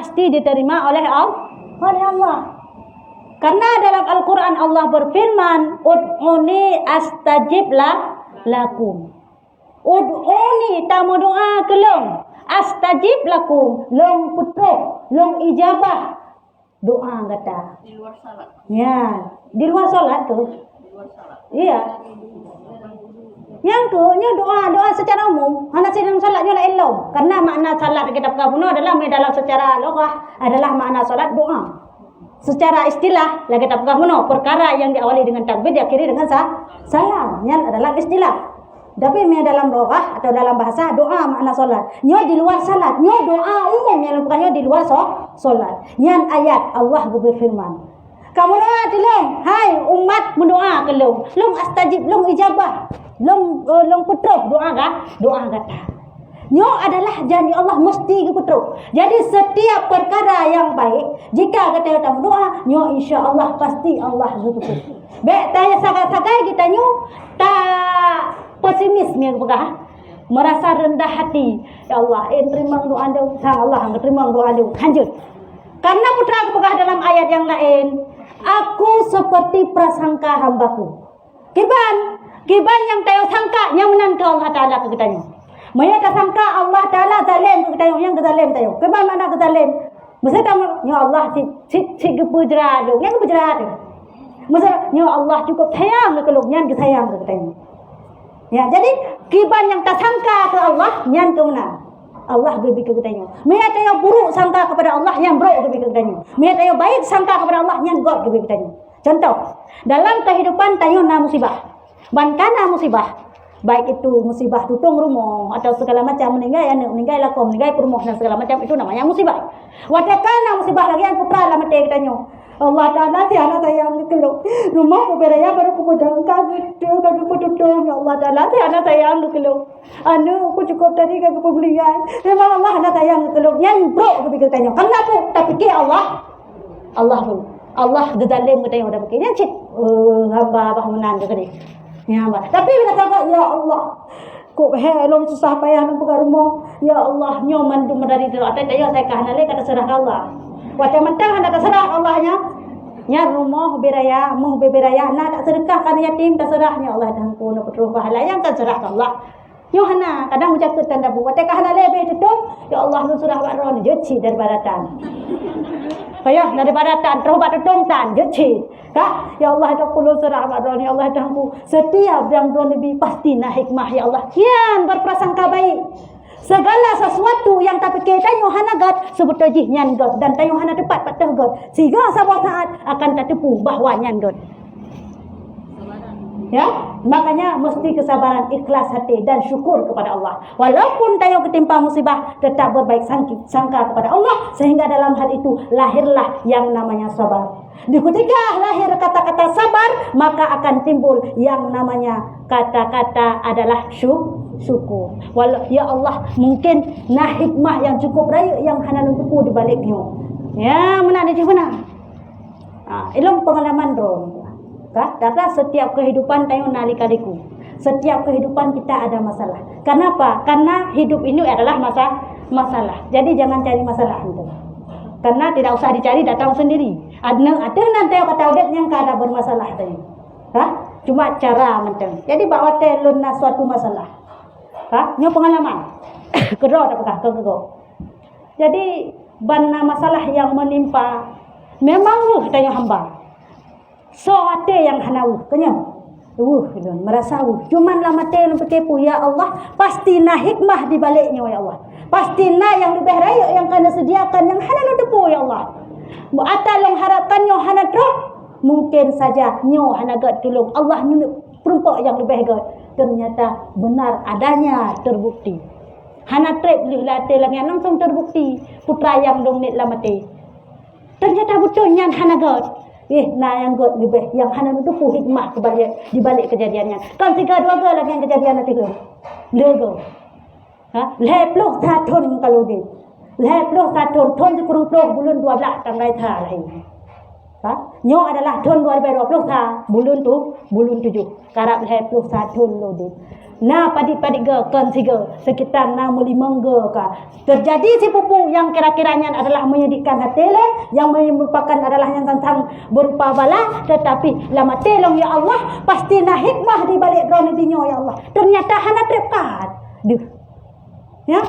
pasti diterima oleh Allah. Karena dalam Al-Quran Allah berfirman, ud'uni astajib lakum. Ud'uni tamu doa kelong, astajib lakum, long putruk, long ijabah. Doa kata. Di luar salat. Ya, di luar salat tu. Di luar salat. Iya. Yang tu doa secara umum. Hana sedang salat lah elok. Karena makna salat kita punya adalah dalam secara lughah adalah makna salat doa. Secara istilah lah kita punya perkara yang diawali dengan takbir diakhiri dengan salam. Yang adalah istilah. Tapi dalam lughah atau dalam bahasa doa makna salat. Nyo di luar salat, nyo doa umum yang bukannya di luar salat. Yang ayat Allah berfirman. Kamu doa tilong, hai umat berdoa kelong. Long astajib, long ijabah. Long putruk doa kata. Nyo adalah janji Allah mesti putruk. Jadi setiap perkara yang baik jika kita doa, nyo insya-Allah pasti Allah putruk. Baik tanya sakai-sakai kita nyo tak pesimis ni pegah. Merasa rendah hati. Ya Allah, terima doa anda, sang Allah terima doa anda. Lanjut. Karena putra pegah dalam ayat yang lain, aku seperti prasangka hambaku. Kiban yang tayo sangka yang menan ke Allah Ta'ala ke kitanya. Maya tak sangka Allah Ta'ala zalim ke kitanya, yang kezalim tayo. Kiban mana kezalim? Masa tamu, ya Allah si kepujra do, yang kepujra do. Masa ya Allah cukup sayang ke kelung, yang kesayang ke kitanya. Ya, jadi kiban yang tak sangka ke Allah, yang ke mana? Allah lebih ke kitanya. Maya tayo buruk sangka kepada Allah, yang buruk lebih ke kitanya. Maya tayo baik sangka kepada Allah, yang baik lebih ke kitanya. Contoh, dalam kehidupan tayo na musibah. Bankana musibah, baik itu musibah tutung rumah atau segala macam meninggal lakom, meninggal perumah dan segala macam itu namanya musibah. Watakana musibah lagi yang putra lah mati kita nyo. Allah Ta'ala tiada sayang keluk. Rumah beraya baru kemudian kami tutung ya Allah Ta'ala tiada sayang keluk. Anu aku cukup tadi kami pembelian. Memang Allah ada sayang keluk. Yang bro kita tanya. Kenapa tak fikir Allah gezalim kita yang udah fikir. Yang cik hamba menang ke ni. Ya, tapi bila kata ya Allah, kok helom susah payah nak pegang rumah. Ya Allah, nyoman tu dari tu. Ada saya kahana le kata serah Allah. Wata mentang hendak serah Allahnya. Nya rumah beraya, muh beraya, nak tak sedekah kan yatim tak serahnya Allah dan pun petrus pahala yang kan serah Allah. Yohana kadang menjaga tanda bu. Wata kahana le be tu. Ya Allah nu surah baron jeci dari baratan. Payah dari baratan terus bat tongtan jeci. Kak, ya Allah dah puluh surah baron ya Allah dah ku. Setiap yang don lebih pasti na hikmah ya Allah. Kian berprasangka baik. Segala sesuatu yang tak fikir tayo hana God sebut tajih nyan God dan tayo hana tepat patah God. Sehingga sabar saat akan tak tepu bahawa nyan God. Ya, makanya mesti kesabaran, ikhlas hati dan syukur kepada Allah. Walaupun tayo ketimpa musibah, tetap berbaik sangka kepada Allah sehingga dalam hal itu lahirlah yang namanya sabar. Di ketika lahir kata-kata sabar, maka akan timbul yang namanya kata-kata adalah syukur. Walau ya Allah mungkin nah hikmah yang cukup raya yang hana nunggu di baliknya. Ya, mana dia mana? Ilmu pengalaman dong. Karena setiap kehidupan tayo nalikaliku. Setiap kehidupan kita ada masalah. Kenapa? Karena hidup ini adalah masalah. Jadi jangan cari masalah itu. Karena tidak usah dicari, datang sendiri. Ada nanti kata udah yang kada bermasalah tadi. Cuma cara menteng. Jadi bawa telun suatu masalah. Nyo pengalaman. Kedua apakah kego. Jadi bana masalah yang menimpa memang tanya hamba. So ate yang hanau kenya. Merasa cuman lah mate yang berkepo ya Allah, pasti na hikmah di baliknya ya Allah. Pasti na yang lebih raya yang kena sediakan yang hana tepu ya Allah. Atal yang harapannya hana terus mungkin saja nyo hana gad tolong Allah nunjuk perempuan yang lebih gad. Ternyata benar adanya terbukti. Hana trip late lagi langsung terbukti putra yang domit lah mati. Ternyata betulnya hana gad. Yang god lebih yang hana nutupu hikmah di balik kejadiannya. Kan 3-2 lagi yang kejadian nanti tu. Lego. Leploh tahun kalau dia. Leploh tahun sekurang bulan 12 tanggal tha lain. Nyo adalah tahun 2020 bulan 7. Karab leploh tahun lo dia. Nah, padik-padik ge kan siga sekitar 65 ge ka. Terjadi si pupu yang kira-kiranya adalah menyedihkan hati le, yang merupakan adalah yang tentang berupa bala, tetapi lama telong ya Allah, pasti na hikmah di balik drone dinyo ya Allah. Ternyata hana trepat. Duh. Ya.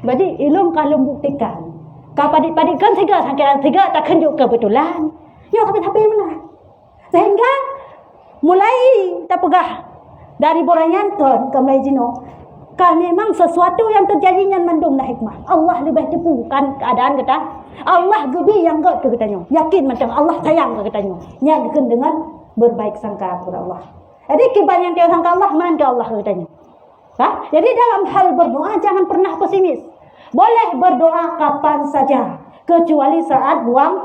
Jadi ilmu kalau buktikan. Ka padik-padik kan siga sangkiran siga tak kenjuk kebetulan. Ya tapi mana? Sehingga mulai tak pegah dari borayanton ke Melayu Jino. Kan memang sesuatu yang terjadinya mandung dah hikmah. Allah lebih tepu kan keadaan kita. Allah gebi yang gak ke kitanya. Yakin macam Allah sayang ke kitanya. Yang diken dengan berbaik sangka kepada Allah. Jadi kiban yang dia sangka Allah mana Allah ke kitanya. Jadi dalam hal berdoa jangan pernah pesimis. Boleh berdoa kapan saja kecuali saat buang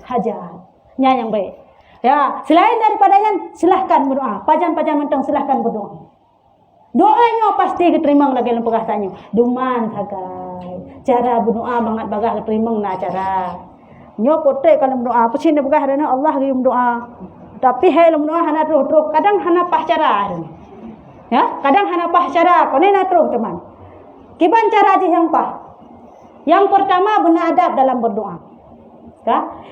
hajat. Yang baik. Ya, selain daripada yang silahkan berdoa. Pajan-pajan mentang silahkan berdoa. Doanya pasti diterima lagi dalam perkataannya. Duman sagai. Cara berdoa banget bagah diterima nak cara. Nyo potek kalau berdoa. Pasti dia bagah dana Allah lagi berdoa. Tapi hai dalam berdoa hana terus. Kadang hana pah cara. Ya, kadang hana pah cara. Kau ni nak terus teman. Kiban cara aja yang pah. Yang pertama benar adab dalam berdoa.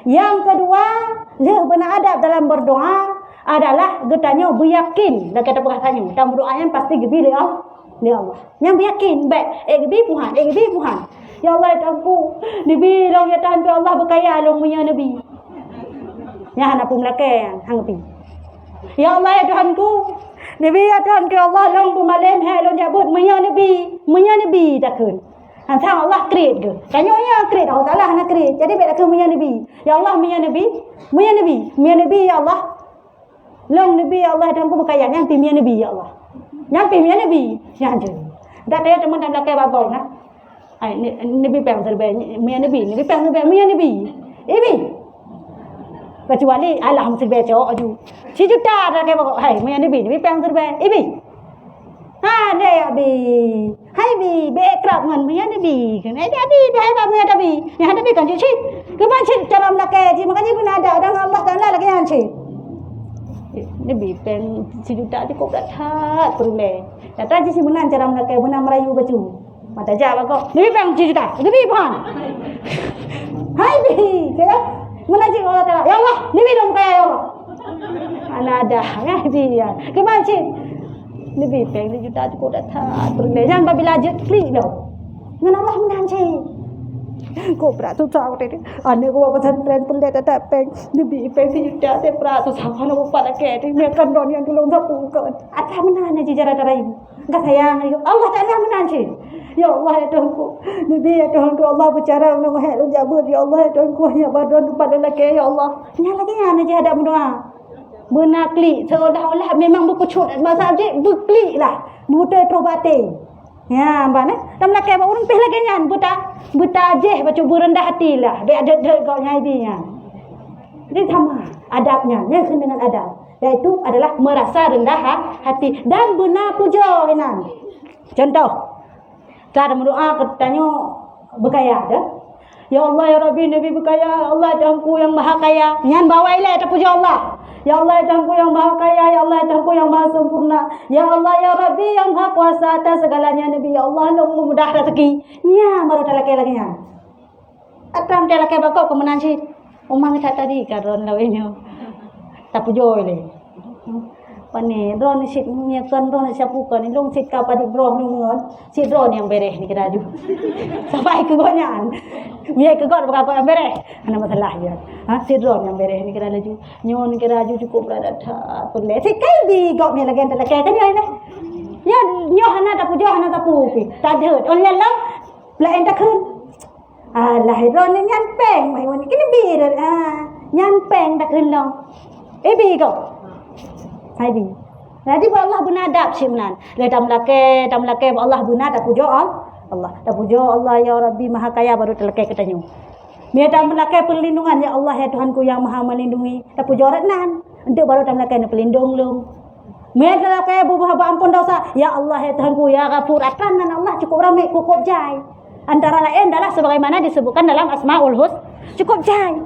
Yang kedua, benar adab dalam berdoa adalah getanya beryakin. Dah kata perkataannya. Dan berdoa yang pasti gebi dia Allah. Yang beryakin. Baik. Gebi Tuhan. Ya Allah, aku. Nabi long ya Tuhan Allah berkaya long punya Nabi. Yang anak pun belakang. Hangpi. Ya Allah ya Tuhanku. Nabi ya Tuhan ke Allah long pumalem. Hai long jabut punya Nabi. Punya Nabi takun. Hantang Allah create ke? Kayaknya create Allah Taala hana create. Jadi baik aku punya Nabi. Ya Allah punya Nabi. Punya Nabi ya Allah. Long Nabi ya Allah dan aku berkaya yang punya Nabi ya Allah. Yang punya Nabi. Yang je. Dah kaya teman dan belakang babau nah. Ai Nabi pang serba punya Nabi. Nabi pang serba punya Nabi. Ibi. Kecuali Allah mesti baca aju. Si juta dah kaya babau. Hai punya Nabi. Nabi pang serba. Ibi. Ada ya bi. Hai bi, bekrap ngan punya Nabi. Kan ada bi, dah apa punya Nabi. Yang ada bi kan cuci. Keban cik cara melakai, makanya pun ada Allah Taala lagi yang cik. Nabi pen si juta cukup dah tak perlu. Datang si menan cara melakai, menan merayu baju. Mata jawab kau. Nabi pen si juta. Nabi pun. Hai bi, kaya menan cik Allah Taala. Ya Allah, Nabi dong kaya ya Allah. Ana ada, ya bi ya. Keban cik lebih peng juta cukup dah tak perlu. Jangan babila je klik dah. Ngan Allah menanci. Kau berat tu tahu tadi. Ane kau pasal tren pun dah tak peng. Lebih peng juta te berat tu tahu. Ane kau pada ke. Dia kan don yang tolong sapu kau. Ada menanci je cara cara ibu. Enggak sayang. Allah Taala menanci. Ya Allah ya Tuhanku. Nabi ya Tuhanku Allah bicara dengan hak jabut ya Allah ya Tuhanku ya badon pada laki ya Allah. Nya lagi ane je ada berdoa. Benar klik seolah-olah memang berpecut masa je berklik lah buta terobati ya mana dalam laki apa orang peh lagi nyan buta je baca berendah hati lah dia ada kau nyai dia jadi sama adabnya yang dengan adab iaitu adalah merasa rendah hati dan benar puja hinan contoh cara berdoa katanya berkaya dah. Ya Allah ya Rabbi Nabi berkaya Allah Tuhanku yang maha kaya nyan bawa ilah tak puja Allah. Ya Allah Tuhanku yang maha kaya, ya Allah Tuhanku yang maha sempurna. Ya Allah ya Rabbi yang maha kuasa atas segalanya Nabi. Ya Allah lu mudah rezeki. Nya baru tak lagi nya. Atam tak lagi bakok kemenan si. Umang tak tadi karon lawenya. Tak pujo le. Pane ron sit nya kan ron siapu kan long sit ka padi bro ni ngon. Si ron yang bereh ni keraju. Sampai ke gonyan. Mia ke gon bakal yang bereh. Ana masalah ya. Si ron yang bereh ni keraju. Nyon keraju cukup berada tak perle. Si kai di gok ni lagi tak lagi kan ya. Ya nyo hana tak pujo hana tak pupi. Tak ada. Only Allah lain tak kun. Alah ron ni nyan peng mai wan kini bi nyan peng tak kun long. Bi kau. Hai bi. Jadi Allah benadab simnan. Le tam lake Allah benadab pujo Allah. Tak pujo Allah ya Rabbi maha kaya baru terlake katanya. Dia tam lake perlindungan ya Allah ya Tuhanku yang maha melindungi. Tak pujo ratnan. Untuk baru tam lake pelindung lung. Dia tam lake bubuh ampun dosa. Ya Allah ya Tuhanku ya Ghafur atanan Allah cukup ramai cukup jai. Antara lain adalah sebagaimana disebutkan dalam Asmaul Husna cukup jai.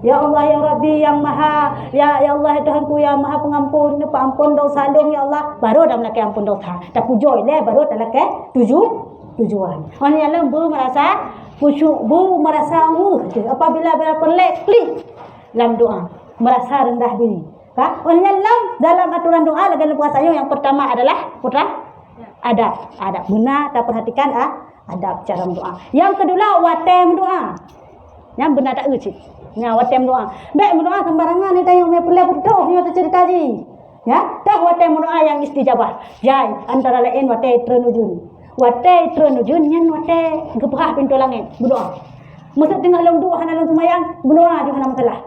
Ya Allah ya Rabbi yang maha, ya Allah Tuhanku yang maha pengampun, pengampun dosa dong ya Allah. Baru dah nak ampun dosa. Dah pujoy le baru dah nak tujuan. Orang yang lembu merasa khusyuk, bu merasa apabila pelik klik dalam doa, merasa rendah diri. Orang yang dalam aturan doa dalam puasa yang pertama adalah adab. Benar tak perhatikan adab cara doa. Yang kedua watem doa. Yang benar tak ucap. Ya, watem doa. Baik berdoa sembarangan ni tanya me pelai betul ni kita cerita ni. Ya, dah watem doa yang istijabah. Jai antara lain watem trenujun. Watem trenujun yang watem gebrah pintu langit berdoa. Masa tengah long doa hana long sembahyang berdoa juga hana masalah.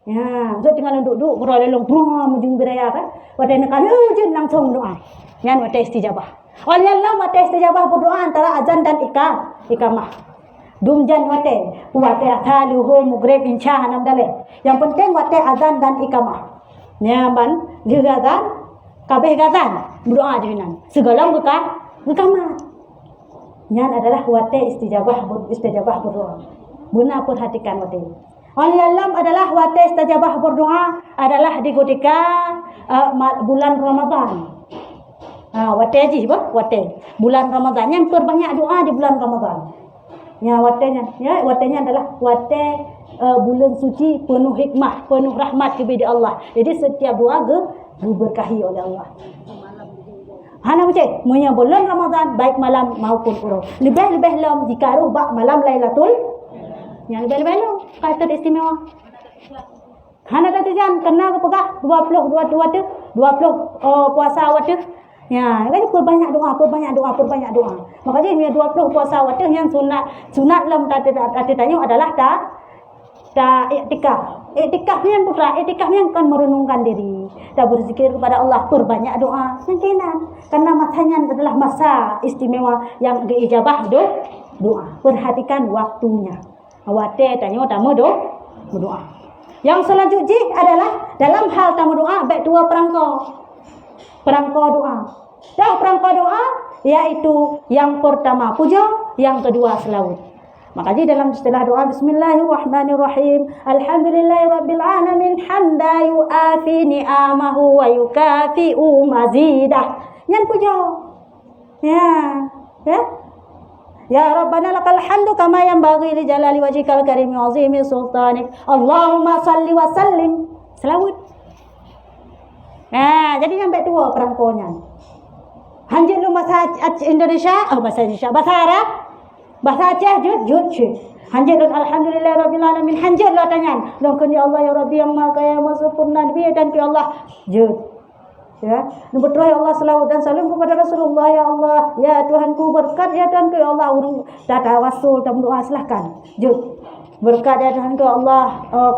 Ya, masa tengah long duduk berdoa long bro mujung beraya kan. Watem nak ujun langsung doa. Yang watem istijabah. Walillah watem istijabah berdoa antara azan dan iqamah. Dumjan wate athaluhu mugrib insya hanam dale. Yang penting wate azan dan iqamah. Nyaman juga azan, kabeh azan berdoa jinan. Segala iqamah. Nyan adalah wate istijabah berdoa. Guna perhatikan wate. Walillahi adalah wate istijabah berdoa adalah di ketika bulan Ramadan. Wate aji wate bulan Ramadan yang perbanyak doa di bulan Ramadan. Ya watenya adalah wate bulan suci penuh hikmah, penuh rahmat kepada Allah. Jadi setiap doa diberkahi oleh Allah. Hana macam punya bulan Ramadan baik malam maupun urang. Lebih-lebih lam jika rubah malam Lailatul. Yang lebih-lebih lam kata istimewa. Hana kata jangan kena ke pegah 20 puasa waktu. Ya, kan perbanyak doa. Makanya ni 20 puasa waktu yang sunat lam tadi tanya adalah ta iktikaf. Iktikaf yang putra, iktikaf yang kan merenungkan diri, tak berzikir kepada Allah, perbanyak doa. Mungkinan karena masanya adalah masa istimewa yang diijabah doa. Perhatikan waktunya. Awate tanya tamu berdoa. Yang selanjutnya adalah dalam hal tamu doa baik dua perangko doa. Dan perangko doa yaitu yang pertama puja, yang kedua selawat. Makanya dalam istilah doa Bismillahirrahmanirrahim. Alhamdulillahirabbil alamin hamda yu'afi ni'amahu wa yukafi'u mazidah. Yang puja. Ya. Ya Rabbana lakal hamdu kama yanbaghi li jalali wajhikal karimi wa azimi sultanik. Allahumma salli wa sallim. Selawat. Jadi sampai dua perangkonya. Hanjit lu bahasa Indonesia, bahasa Arab, bahasa Aceh jud. Hanjit lu alhamdulillahirabbil alamin. Hanjit lu tanya, "Longkan ya Allah ya Rabbi yang Maha Kaya Maha Sempurna dan ya Allah." Jud. Ya. Nombor 2 ya Allah selawat dan salam kepada Rasulullah ya Allah. Ya Tuhanku berkat ya Tuhanku ya Allah. Urung tawasul dan doa silahkan. Jud. Berkat ya Tuhanku ya Allah.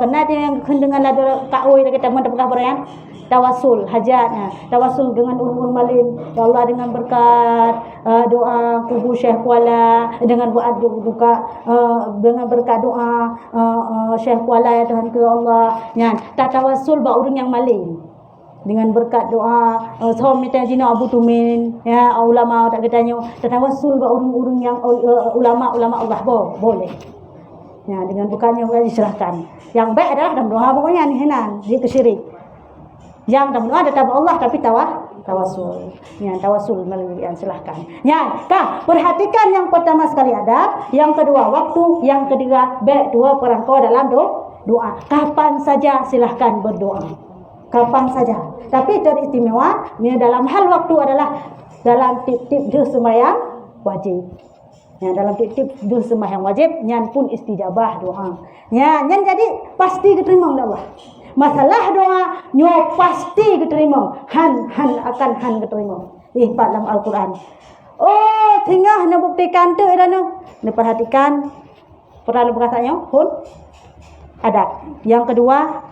Kena yang dengan ada kaoi kita mendapatkan berian. Tawasul hajatnya, tawasul dengan urun malin. Ya Allah dengan berkat doa kubur Syekh Kuala, dengan buat buka dengan berkat doa Syekh Kuala ya Tuhan ke Allah. Nyan, tak tawasul ba urun yang malin. Dengan berkat doa som minta jina Abu Tumin ya ulama tak katanya tawasul ba urun yang ulama Allah boleh. Ya dengan bukannya diserahkan. Yang baik adalah dalam doa pokoknya ni henan, dia kesyirik. Yang dalam doa ada tawa Allah tapi tawasul. Ya, tawasul melalui silahkan. Ya, perhatikan yang pertama sekali adab, yang kedua waktu, yang ketiga baik dua perangko dalam doa. Kapan saja silahkan berdoa. Kapan saja. Tapi teristimewa ni dalam hal waktu adalah dalam tip-tip sembahyang wajib. Ya, dalam tip-tip sembahyang wajib nyan pun istijabah doa. Ya, nyan jadi pasti diterima oleh Allah. Masalah doa nyo pasti diterima. Han akan diterima. Dalam Al-Quran. Tinggal nak buktikan tu dah no. Nak perhatikan perlu perkataannya pun ada. Yang kedua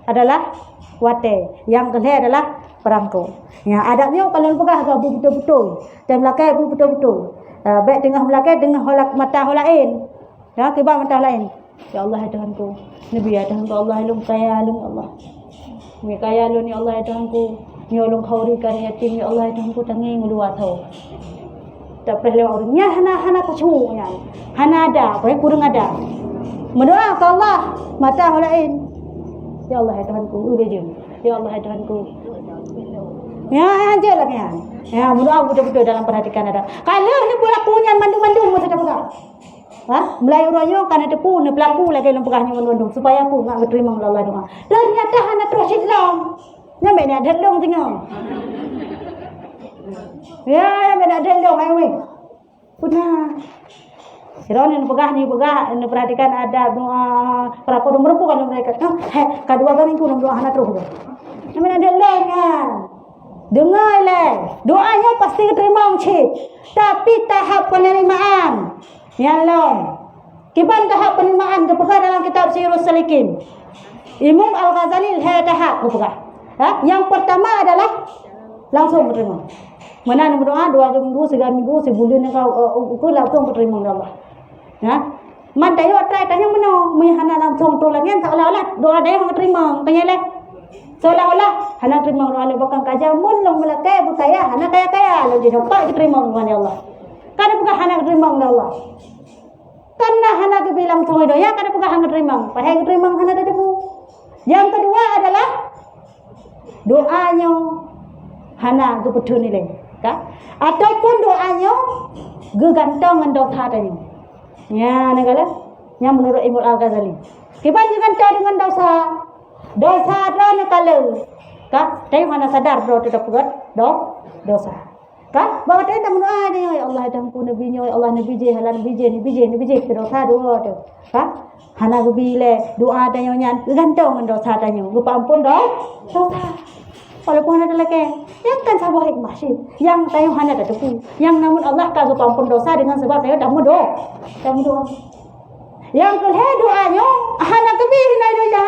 adalah wate. Yang kedua adalah perangko. Ya, adabnya kalau pegah gabu betul-betul. Dan belakang betul-betul. Baik tengah belakang dengan mata lain. Ya, kibar mata lain. Ya Allah ya Tuhanku, Nabi ya Tuhanku Allah ilum kaya ilum Allah. Mi kaya ilum ya Allah ya Tuhanku, mi ulung khauri kan yatim ya Allah ya Tuhanku tangi nguluat tau. Tak boleh lewat orangnya hana kucu ya. Hana ada, boleh kurang ada. Berdoa ke Allah, mata lain. Ya Allah, ya Tuhanku, udah je. Ya Allah, ya Tuhanku. Ya, aja lah kan. Ya, berdoa betul-betul dalam perhatikan ada. Kalau ni bola punya mandu-mandu masa dah pegang. Ha? Melayu royo kan ada pun pelaku lagi dalam pegahnya mandu supaya aku nak terima Allah doa. Ternyata hana terus Islam. Nyampe ni ada dong tengok. Ya, nyampe ada dong ai weh. Punah. Sirone ni pegah ni perhatikan ada doa para kodo merempu kan mereka. Kedua kali ku doa hana terus. Nyampe ada dong kan. Dengarlah, doanya pasti diterima cik. Tapi tahap penerimaan yang lain. Kiban tahap penerimaan kepegang dalam kitab Sirrus Salikin. Imam Al-Ghazali tahap kepegang. Yang pertama adalah langsung menerima. Mana berdoa 2 minggu, 3 minggu, sebulan kau langsung menerima Allah. Ya. Man tayo tanya meno, hana langsung tolongnya seolah-olah doa dia hang terima. Tanyalah. Seolah-olah hana terima Allah bahkan kaja mun long melakai berkaya hana kaya lalu dia dapat diterima oleh Allah. Kada bukan hana terima oleh Allah. Karena hana bilang sama doa kada bukan hana terima. Padahal terima hana ada debu. Yang kedua adalah doanya hana betul nilai, kan? Ataupun doanya gegantung dengan dosa tadi. Ya, negara yang menurut Imam Al-Ghazali. Kiban gegantung dengan dosa. Dosa ada kalau, kan? Tapi mana sadar bro tidak buat dosa, kan? Bahawa dia tak berdoa dia, ya Allah dampu Nabi nya, ya Allah Nabi je, halal Nabi je, dosa doa tu, kan? Hana gubile doa dia nyan, gantung dosa dia, lupa ampun dosa. Walaupun ada lagi, yang kan sahabat hikmah sih, yang tayo hana ada tu, yang namun Allah kan lupa ampun dosa dengan sebab tayo dah mudo. Yang kedua doanya hana kebiri na doa.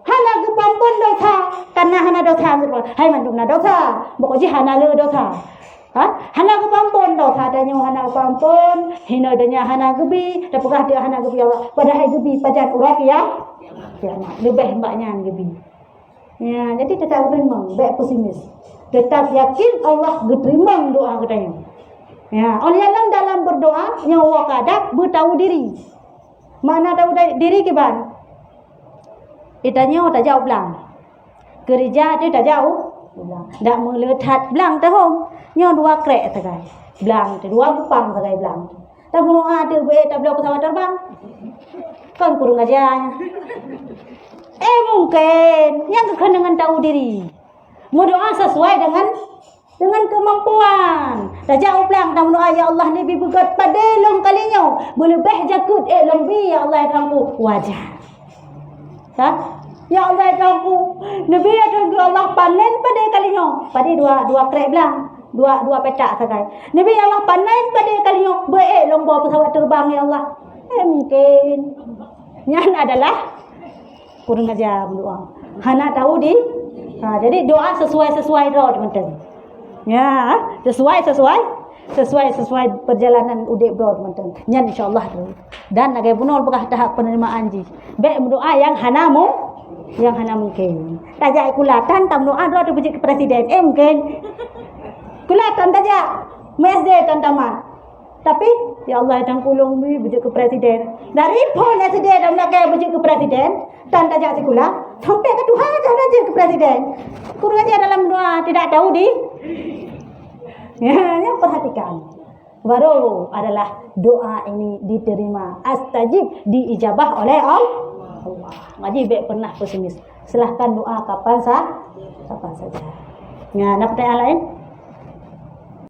Hana kepampun dosa karena hana dosa berbuat. Hai mandumna dosa, pokoknya hana le dosa. Hana kepampun dosa adanya hana kepampun, hina adanya hana gebi, dapatlah dia hana gebi Allah. Padahal gebi pajan urat ya. Ya, lebih mbaknya gebi. Ya, jadi tetap terima, baik pesimis. Tetap yakin Allah terima doa katanya. Ya, oleh yang dalam berdoa nyawa kadap bertahu diri. Mana tahu diri kiban? Itanya tak jauh belang. Gereja dia tak jauh belang. Tak melekat belang tahun. Nya 2 krek tegai. Belang tu 2 kupang tegai belang. Tak bunuh ada be tak belok pesawat terbang. Kan kurung aja. Mungkin yang kekenangan tahu diri. Mau doa sesuai dengan kemampuan. Tak jauh belang tak doa ya Allah Nabi begat pada long kalinya. Boleh jakut lebih ya Allah kamu wajah. Ya Allah aku Nabi ada Allah panen pada kalinya pada dua krek belang dua petak sakai Nabi Allah panen pada kalinya baik lomba pesawat terbang ya Allah mungkin yang adalah kurang aja berdoa hana tahu jadi doa sesuai doa teman-teman ya sesuai perjalanan udik bro teman-teman nyan insyaallah tu dan nagai bunol bekah tahap penerimaan ji baik berdoa yang hana mungkin tajak kulatan tam doa doa tu ke presiden mungkin kulatan tajak masjid tantaman tapi ya Allah dan kulung bi bujuk ke presiden dari pun presiden dan nagai bujuk ke presiden tan tajak sekula sampai ke Tuhan aja ke presiden kurangnya dalam doa tidak tahu yang perhatikan baru adalah doa ini diterima astajib diijabah oleh Allah. Ngaji baik pernah pesimis. Silahkan doa kapan saja. Ya, nak pertanyaan lain?